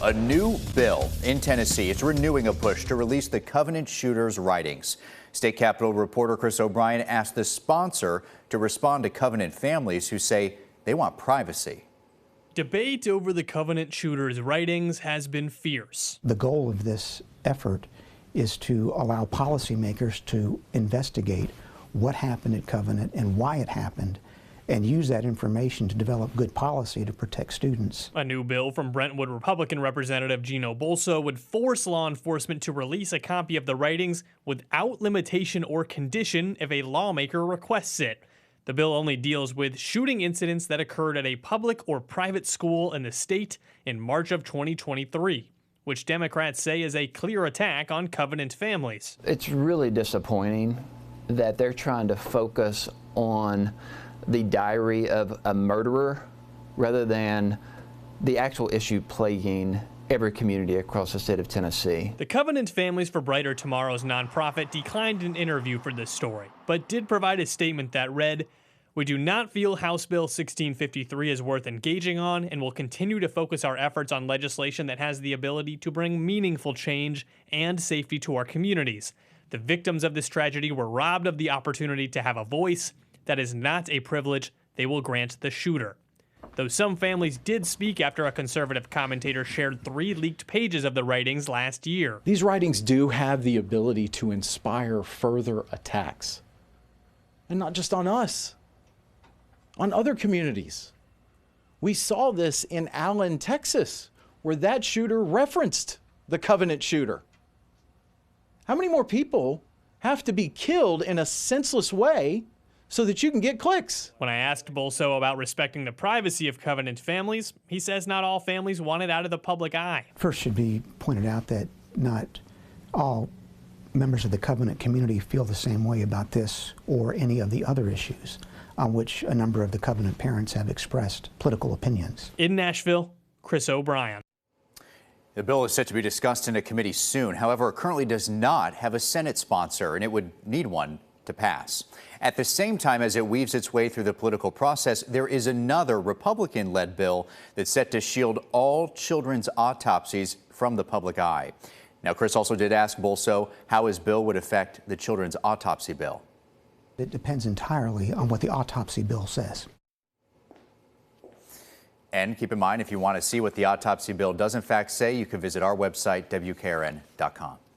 A new bill in Tennessee. It's renewing a push to release the Covenant shooter's writings. State Capitol reporter Chris O'Brien asked the sponsor to respond to Covenant families who say they want privacy. Debate over the Covenant shooter's writings has been fierce. The goal of this effort is to allow policymakers to investigate what happened at Covenant and why it happened, and use that information to develop good policy to protect students. A new bill from Brentwood Republican Representative Gino Bolso would force law enforcement to release a copy of the writings without limitation or condition if a lawmaker requests it. The bill only deals with shooting incidents that occurred at a public or private school in the state in March of 2023, which Democrats say is a clear attack on Covenant families. It's really disappointing that they're trying to focus on the diary of a murderer rather than the actual issue plaguing every community across the state of Tennessee. The Covenant Families for Brighter Tomorrow's nonprofit declined an interview for this story, but did provide a statement that read, "We do not feel House Bill 1653 is worth engaging on and will continue to focus our efforts on legislation that has the ability to bring meaningful change and safety to our communities. The victims of this tragedy were robbed of the opportunity to have a voice. That is not a privilege they will grant the shooter." Though some families did speak after a conservative commentator shared 3 leaked pages of the writings last year. These writings do have the ability to inspire further attacks. And not just on us, on other communities. We saw this in Allen, Texas, where that shooter referenced the Covenant shooter. How many more people have to be killed in a senseless way so that you can get clicks? When I asked Bolso about respecting the privacy of Covenant families, he says not all families want it out of the public eye. First, should be pointed out that not all members of the Covenant community feel the same way about this or any of the other issues on which a number of the Covenant parents have expressed political opinions. In Nashville, Chris O'Brien. The bill is set to be discussed in a committee soon. However, it currently does not have a Senate sponsor, and it would need one to pass. At the same time as it weaves its way through the political process, there is another Republican-led bill that's set to shield all children's autopsies from the public eye. Now, Chris also did ask Bolso how his bill would affect the children's autopsy bill. It depends entirely on what the autopsy bill says. And keep in mind, if you want to see what the autopsy bill does in fact say, you can visit our website, WKRN.com.